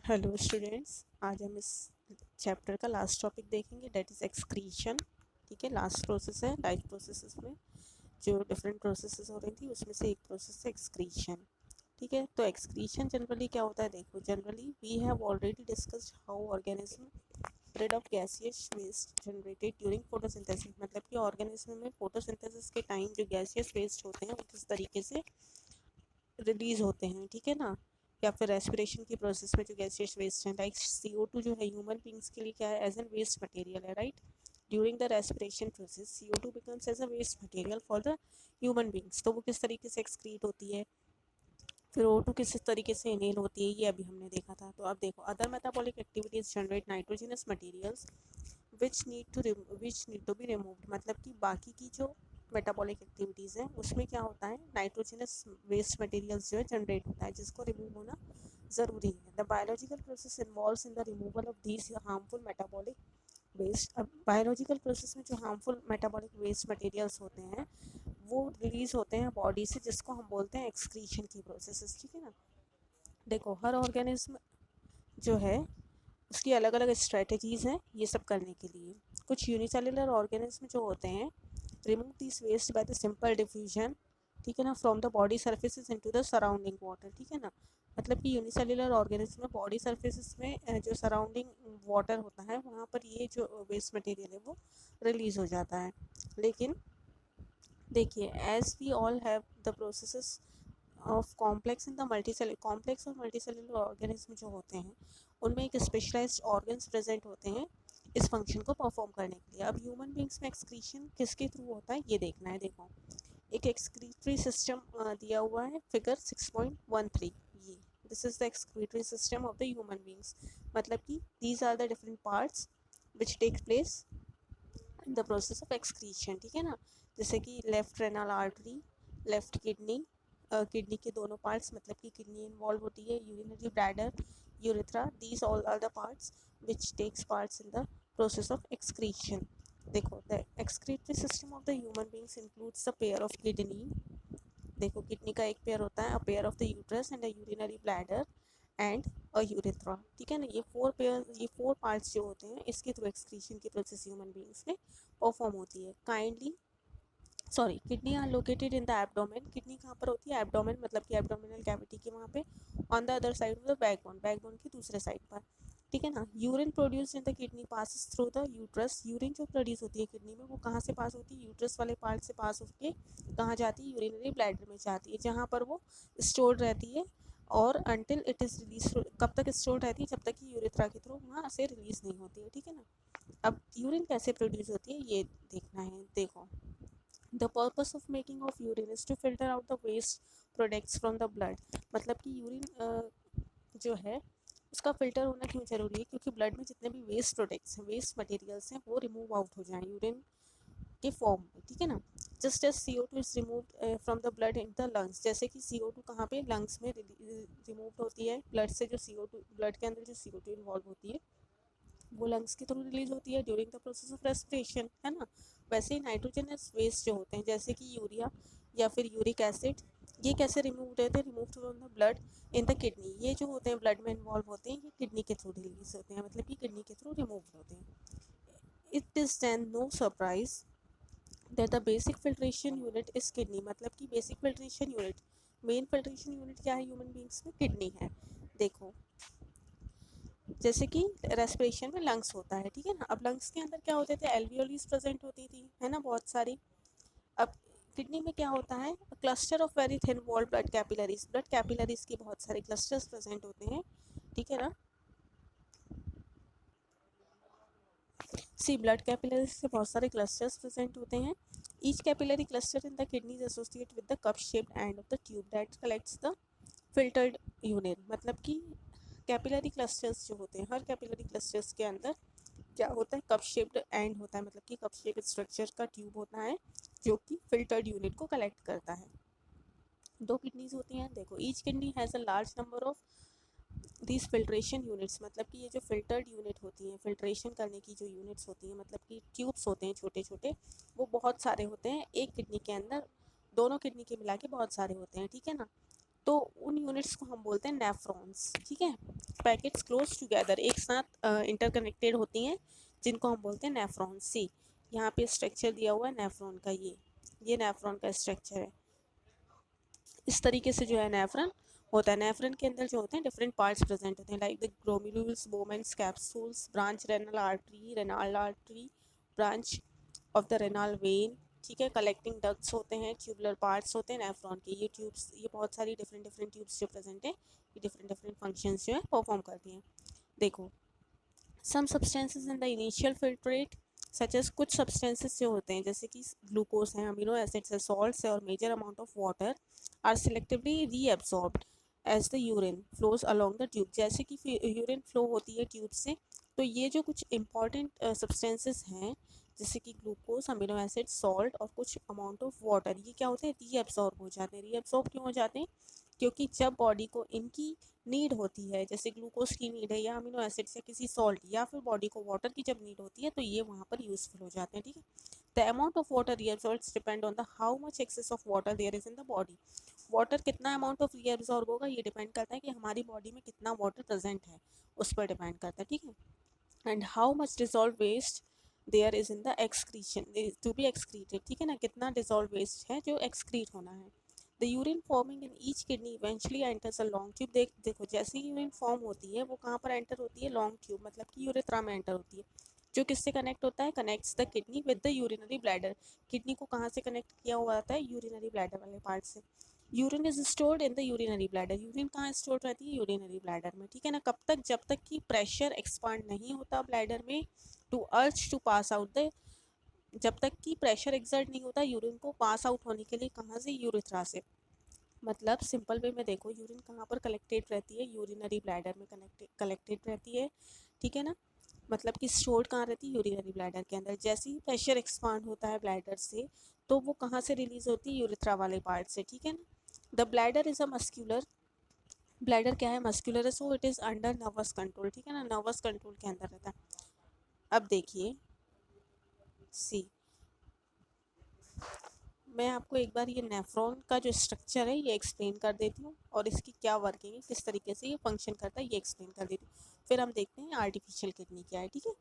Hello students, आज हम इस चैप्टर का लास्ट टॉपिक देखेंगे, डेट इज़ एक्सक्रीशन। ठीक है, लास्ट प्रोसेस है लाइफ प्रोसेसेस में। जो डिफरेंट प्रोसेसेस हो रही थी उसमें से एक प्रोसेस है एक्सक्रीशन। ठीक है, तो एक्सक्रीशन जनरली क्या होता है, देखो generally we have already discussed how organism rid of gaseous waste generated during photosynthesis। मतलब कि ऑर्गेनिज्म में फोटोसिंथेसिस के टाइम जो गैसियस वेस्ट होते हैं वो किस तरीके से रिलीज होते हैं, ठीक है ना। या फिर रेस्पिरेशन की प्रोसेस में जो गैसियस वेस्ट हैं, लाइक CO2 जो है ह्यूमन बींग्स के लिए क्या है, एज एन वेस्ट मटेरियल है, राइट। During the respiration process CO2 becomes as a waste material for the human beings. तो वो किस तरीके से एक्सक्रीट होती है, फिर O2 किस तरीके से इनहेल होती है, ये अभी हमने देखा था। तो अब देखो, other metabolic activities generate nitrogenous materials which need to be removed. मतलब कि बाकी की जो मेटाबॉलिक एक्टिविटीज़ हैं उसमें क्या होता है, नाइट्रोजनस वेस्ट मटेरियल्स जो है जनरेट होता है, जिसको रिमूव होना ज़रूरी है। The biological process involves in the removal of these harmful metabolic waste. अब बायोलॉजिकल प्रोसेस में जो हार्मफुल मेटाबॉलिक वेस्ट मटेरियल्स होते हैं वो रिलीज होते हैं बॉडी से, जिसको हम बोलते हैं एक्सक्रीशन की प्रोसेस, ठीक है ना। देखो, हर ऑर्गेनिज्म जो है उसकी अलग अलग स्ट्रेटजीज़ हैं ये सब करने के लिए। कुछ यूनिसेलुलर ऑर्गेनिज्म जो होते हैं remove this waste by the simple diffusion, ठीक है ना, from the body surfaces into the surrounding water, ठीक है ना। मतलब कि यूनिसेलुलर ऑर्गेनिज्म में बॉडी सर्फेसिस में जो सराउंडिंग वाटर होता है वहाँ पर ये जो वेस्ट मटेरियल है वो रिलीज़ हो जाता है। लेकिन देखिए, as we all have the processes of complex in the multicellular, complex और मल्टीसेलुलर ऑर्गेनिज्म जो होते हैं उनमें एक स्पेशलाइज्ड ऑर्गन्स प्रेजेंट होते हैं इस फंक्शन को परफॉर्म करने के लिए। अब ह्यूमन बींग्स में एक्सक्रीशन किसके थ्रू होता है ये देखना है। देखो, एक एक्सक्रीटरी सिस्टम दिया हुआ है, फिगर 6.13। ये this is the excretory system of the human beings. मतलब कि these are the different parts which take place in the process of excretion, ठीक है ना। जैसे कि left renal artery, left kidney, kidney के दोनों पार्ट्स, मतलब कि किडनी इन्वॉल्व होती है, urinary bladder, urethra, these all are the parts which takes parts in the process of excretion. देखो, the excretory system of the human beings includes the pair of kidney. देखो, kidney का एक pair होता है, a pair of the uterus and a urinary bladder and a urethra, ठीक है ना। ये फोर पार्ट्स जो होते हैं इसके थ्रू एक्सक्रीशन की प्रोसेस ह्यूमन बींग्स में परफॉर्म होती है। Kindly sorry, kidney are located in the abdomen. Kidney कहाँ पर होती है, एब्डोमेन, मतलब कि एब्डोमिनल कैविटी के वहाँ पे, on the other side of the backbone, backbone की दूसरे साइड पर, ठीक है ना। Urine produce in the kidney passes through the uterus. Urine जो प्रोड्यूस होती है किडनी में वो कहाँ से पास होती है, यूट्रस वाले पार्ट से पास होकर कहाँ जाती है, यूरिनरी ब्लैडर में जाती है, जहाँ पर वो स्टोर रहती है। और अनटिल इट इज़ रिलीज, कब तक स्टोर रहती है, जब तक कि यूरेथ्रा के थ्रू वहाँ से रिलीज नहीं होती है, ठीक है ना। अब यूरिन कैसे प्रोड्यूस होती है ये देखना है। देखो, the purpose of making of urine is to filter out the waste products from the blood. मतलब कि यूरिन जो है उसका फिल्टर होना क्यों जरूरी है, क्योंकि ब्लड में जितने भी वेस्ट प्रोडक्ट्स हैं, वेस्ट मटेरियल्स हैं, वो रिमूव आउट हो जाएं यूरिन के फॉर्म में, ठीक है ना। Just as CO2 is removed from the blood in the lungs. जैसे कि CO2 कहाँ पे, लंग्स में रिमूव होती है ब्लड से, जो CO2 ब्लड के अंदर जो CO2 इन्वॉल्व होती है वो लंग्स के थ्रू रिलीज होती है during the process of respiration, है ना। वैसे ही नाइट्रोजनस वेस्ट जो होते हैं, जैसे कि यूरिया या फिर यूरिक एसिड, ये कैसे रिमूव होते हैं, remove from the blood in the kidney. ये जो होते हैं ब्लड में इन्वॉल्व होते हैं, ये किडनी के थ्रू रिलीज होते हैं, मतलब कि किडनी के थ्रू रिमूव होते हैं। It is then no surprise that the basic filtration unit is kidney. मतलब कि basic filtration unit, main filtration unit क्या है ह्यूमन बींग्स में, किडनी है। देखो, जैसे कि रेस्पिरेशन में लंग्स होता है, ठीक है ना। अब लंग्स के अंदर क्या होते थे, एल्वियोलीज प्रेजेंट होती थी, है ना, बहुत सारी। अब किडनी में क्या होता है, cluster of very thin wall blood capillaries की बहुत सारे क्लस्टर्स प्रेजेंट होते हैं, ठीक है ना। सी ब्लड कैपिलरीज के बहुत सारे क्लस्टर्स प्रेजेंट होते हैं। Each capillary cluster in the kidney is associate with the cup shaped end of the tube that collects the filtered urine. मतलब कि कैपिलरी क्लस्टर्स जो होते हैं, हर कैपिलरी क्लस्टर्स के अंदर क्या होता है, कप शेप्ड एंड होता है, मतलब कि कप शेप स्ट्रक्चर का ट्यूब होता है जो कि फिल्टर्ड यूनिट को कलेक्ट करता है। दो किडनीज होती हैं, देखो, each kidney has a large number of these filtration units. मतलब कि ये जो फिल्टर्ड यूनिट होती हैं, फिल्ट्रेशन करने की जो यूनिट्स होती हैं, मतलब कि ट्यूब्स होते हैं छोटे छोटे, वो बहुत सारे होते हैं एक किडनी के अंदर, दोनों किडनी के मिला के बहुत सारे होते हैं, ठीक है ना। तो उन यूनिट्स को हम बोलते हैं नेफ्रॉन्स, ठीक है। पैकेट्स क्लोज टुगेदर, एक साथ इंटरकनेक्टेड होती हैं, जिनको हम बोलते हैं नेफ्रॉन्स। सी यहाँ पे स्ट्रक्चर दिया हुआ है नेफ्रॉन का, ये नेफ्रॉन का स्ट्रक्चर है। इस तरीके से जो है नेफ्रॉन होता है। नेफ्रॉन के अंदर जो होते हैं डिफरेंट पार्ट्स प्रेजेंट होते हैं, like the glomerulus, Bowman's, capsules, branch renal artery, branch of the renal vein, ठीक है। कलेक्टिंग डक्ट्स होते हैं, ट्यूबुलर पार्ट्स होते हैं नेफ्रॉन के। ये ट्यूब्स, ये बहुत सारी डिफरेंट डिफरेंट ट्यूब्स जो प्रेजेंट है, ये डिफरेंट डिफरेंट फंक्शंस जो है परफॉर्म करती हैं। देखो, some substances in the initial filtrate such as, कुछ सब्सटेंसेस जो होते हैं जैसे कि ग्लूकोज है, अमीनो एसिड्स है, सॉल्ट्स है और major amount of water are selectively reabsorbed as the urine flows along the tube. जैसे कि यूरिन फ्लो होती है ट्यूब से, तो ये जो कुछ इंपॉर्टेंट सब्सटेंसेस हैं जैसे कि ग्लूकोज, अमीनो एसिड, सॉल्ट और कुछ अमाउंट ऑफ वाटर, ये क्या होते हैं, रीअब्सॉर्ब हो जाते हैं। रीअब्सॉर्ब क्यों हो जाते हैं? क्योंकि जब बॉडी को इनकी नीड होती है, जैसे ग्लूकोज की नीड है या अमीनो एसिड्स या किसी सॉल्ट, या फिर बॉडी को वाटर की जब नीड होती है, तो ये वहाँ पर यूजफुल हो जाते हैं, ठीक है। The amount of water reabsorbs depend on the how much excess of water there is in the body. Water कितना अमाउंट ऑफ रीअब्सॉर्ब होगा, ये डिपेंड करता है कि हमारी बॉडी में कितना वाटर प्रेजेंट है, उस पर डिपेंड करता है, ठीक है। And how much dissolve waste there is in the excretion to be excreted, ठीक है ना, कितना डिजॉल्व वेस्ट है जो एक्सक्रीट होना है। The urine forming in each kidney eventually enters a long tube. देखो जैसे ही यूरिन फॉर्म होती है वो कहाँ पर एंटर होती है, लॉन्ग ट्यूब, मतलब कि यूरेथ्रा में एंटर होती है, जो किससे कनेक्ट होता है, connects the kidney with the urinary bladder. Kidney को कहाँ से कनेक्ट किया हुआ आता है, यूरिनरी ब्लैडर वाले पार्ट से। Urine is stored in the urinary bladder. Urine कहाँ स्टोर रहती है, यूरिनरी ब्लैडर में, ठीक है ना। कब तक, जब तक कि प्रेशर एक्सपांड नहीं होता ब्लैडर में to urge to pass out the, जब तक कि प्रेशर एक्सर्ट नहीं होता यूरिन को पास आउट होने के लिए, कहाँ से, यूरेथ्रा से। मतलब सिंपल वे में देखो, यूरिन कहाँ पर कलेक्टेड रहती है, यूरिनरी ब्लैडर में कलेक्टेड रहती है, ठीक है ना। मतलब कि स्टोर्ड कहाँ रहती है, यूरिनरी ब्लैडर के अंदर। जैसे ही प्रेशर एक्सपांड होता है ब्लैडर से, तो वो कहाँ से रिलीज होती है, यूरेथ्रा वाले पार्ट से, ठीक है ना। The bladder is a muscular, bladder क्या है, मस्क्यूलर है, so it is under nervous control, ठीक है ना, नर्वस कंट्रोल के अंदर रहता है। अब देखिए, सी मैं आपको एक बार ये नेफ्रॉन का जो स्ट्रक्चर है ये एक्सप्लेन कर देती हूँ, और इसकी क्या वर्किंग है, किस तरीके से ये फंक्शन करता है, ये एक्सप्लेन कर देती हूँ। फिर हम देखते हैं आर्टिफिशियल किडनी क्या है, ठीक है।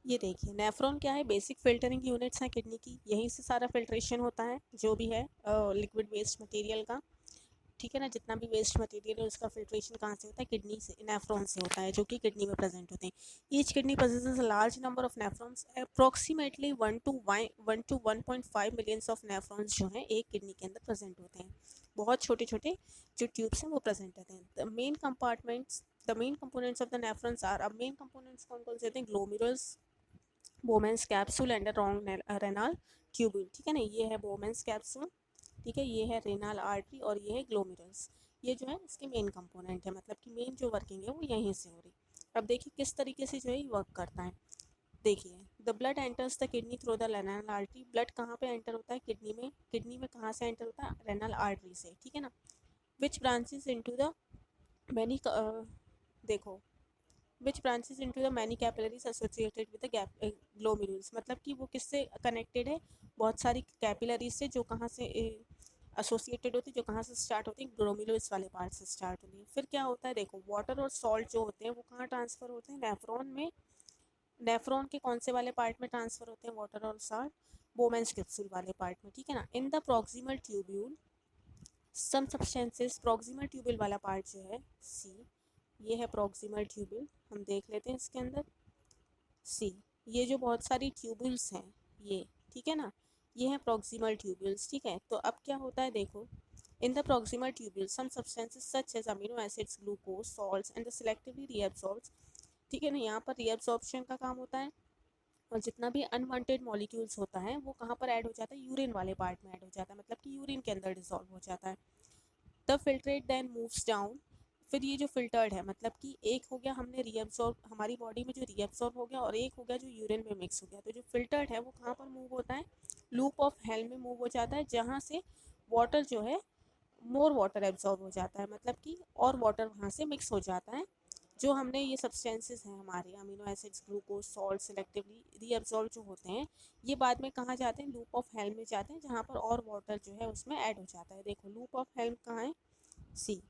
ये देखिए, नेफ्रॉन क्या है, बेसिक फिल्टरिंग यूनिट्स हैं किडनी की, यहीं से सारा फिल्ट्रेशन होता है जो भी है लिक्विड वेस्ट मटेरियल का, ठीक है ना। जितना भी वेस्ट मटेरियल है उसका फिल्ट्रेशन कहाँ से होता है, किडनी से, नेफ्रॉन से होता है, जो कि किडनी में प्रेजेंट होते हैं। Each kidney possesses a large number of nephrons, approximately 1 to 1.5 millions of nephrons जो हैं एक किडनी के अंदर प्रेजेंट होते हैं। बहुत छोटे छोटे जो ट्यूब्स हैं वो प्रेजेंट होते हैं। The main compartments, the main components of the nephrons are, अब मेन कंपोनेंट्स कौन कौन से होते हैं, glomerulus, Bowman's capsule and wrong renal tubule, ठीक है ना। ये है बोमेंस कैप्सूल, ठीक है, ये है रेनाल आर्टरी और ये है ग्लोमेरुल्स। ये जो है इसके मेन कंपोनेंट है, मतलब कि मेन जो वर्किंग है वो यहीं से हो रही। अब देखिए किस तरीके से जो है वर्क करता है। देखिए, the blood enters the kidney through the renal artery. Blood कहाँ पे एंटर होता है, किडनी में। किडनी में कहाँ से एंटर होता है, रेनल आर्टरी से, ठीक है ना। Which branches into the many, देखो, which branches into the many capillaries associated with the glomerulus, मतलब कि वो किससे कनेक्टेड है, बहुत सारी कैपिलरीज से, जो कहाँ से एसोसिएटेड होती है, जो कहाँ से स्टार्ट होती है, ग्लोमेरुल्स वाले पार्ट से स्टार्ट होती है। फिर क्या होता है, देखो, वाटर और सॉल्ट जो होते हैं वो कहाँ ट्रांसफर होते हैं, नेफ्रॉन में। नेफ्रॉन के कौन से वाले पार्ट में ट्रांसफर होते हैं, वाटर और सॉल्ट, बोमेंस कैप्सूल वाले पार्ट में, ठीक है ना। In the proximal tubule some substances, proximal tubule वाला पार्ट जो है, सी, ये है प्रॉक्सिमल ट्यूब्यूल, हम देख लेते हैं इसके अंदर। सी, ये जो बहुत सारी ट्यूब्यूल्स हैं ये, ठीक है ना, ये हैं प्रॉक्सिमल ट्यूब्यूल्स, ठीक है। तो अब क्या होता है, देखो, in the proximal tubules some substances such as amino acids, glucose, salts and the selectively reabsorbs, ठीक है ना। यहाँ पर रीअब्सॉर्प्शन का काम होता है, और जितना भी अनवांटेड मॉलिक्यूल्स होता है वो कहाँ पर ऐड हो जाता है, यूरिन वाले पार्ट में ऐड हो जाता है, मतलब कि यूरिन के अंदर डिसॉल्व हो जाता है। The filtrate then moves down, फिर ये जो फिल्टर्ड है, मतलब कि एक हो गया हमने रीअब्सॉर्ब, हमारी बॉडी में जो रीअब्सॉर्ब हो गया, और एक हो गया जो यूरिन में मिक्स हो गया। तो जो फिल्टर्ड है वो कहाँ पर मूव होता है, लूप ऑफ हेल में मूव हो जाता है, जहाँ से वाटर जो है, मोर वाटर एब्जॉर्ब हो जाता है, मतलब कि और वाटर वहाँ से मिक्स हो जाता है जो हमने ये सब्सटेंसेस हैं हमारे amino acids, glucose, salt selectively reabsorb जो होते हैं, ये बाद में कहाँ जाते हैं, लूप ऑफ हेल्म में जाते हैं, जहाँ पर और वाटर जो है उसमें ऐड हो जाता है। देखो लूप ऑफ हेल्म कहाँ है, सी,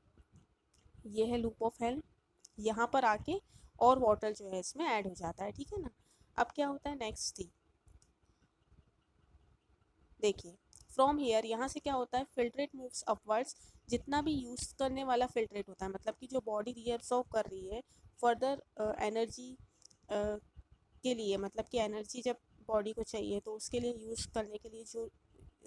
ये है लूप ऑफ हेल्म, यहाँ पर आके और वाटर जो है इसमें ऐड हो जाता है, ठीक है ना। अब क्या होता है नेक्स्ट थी, देखिए फ्रॉम हेयर, यहाँ से क्या होता है, फिल्ट्रेट मूव्स अपवर्ड्स, जितना भी यूज़ करने वाला फिल्ट्रेट होता है, मतलब कि जो बॉडी रीअब्सॉर्ब कर रही है फर्दर एनर्जी के लिए, मतलब कि एनर्जी जब बॉडी को चाहिए तो उसके लिए यूज़ करने के लिए जो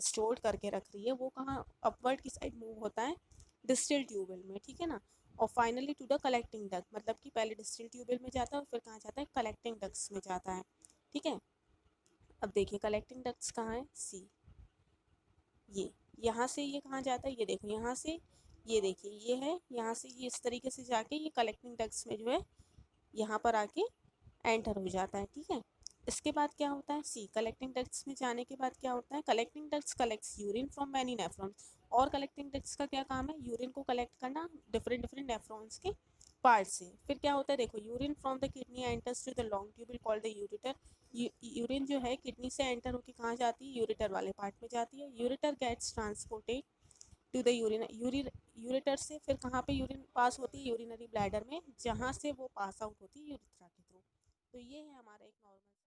स्टोर करके रख रही है वो कहाँ अपवर्ड की साइड मूव होता है, डिस्टिल ट्यूबवेल में, ठीक है ना। और finally to the collecting duct, मतलब कि पहले डिस्टिल ट्यूबवेल में जाता है और फिर कहाँ जाता है, कलेक्टिंग डक्ट्स में जाता है, ठीक है। अब देखिए कलेक्टिंग डक्ट्स कहाँ है, सी, ये यहाँ से ये कहाँ जाता है, ये देखो यहाँ से, ये देखिए ये है, यहाँ से ये इस तरीके से जाके ये कलेक्टिंग डक्ट्स में जो है यहाँ पर आके एंटर हो जाता है, ठीक है। इसके बाद क्या होता है, सी, कलेक्टिंग डक्ट्स में जाने के बाद क्या होता है, collecting ducts collects urine from many nephrons, और कलेक्टिंग डक्ट्स का क्या काम है, यूरिन को कलेक्ट करना डिफरेंट डिफरेंट नेफ्रॉन्स के पार्ट से। फिर क्या होता है, देखो urine from the kidney enters to the long tubule called the ureter, urine जो है किडनी से एंटर होकर कहाँ जाती है, यूरेटर वाले पार्ट में जाती है, ureter gets transported to the ureter से फिर कहाँ पे यूरिन पास होती है, यूरिनरी ब्लैडर में, जहाँ से वो पास आउट होती है यूरिथ्रा के थ्रू। तो ये है हमारा एक नॉर्मल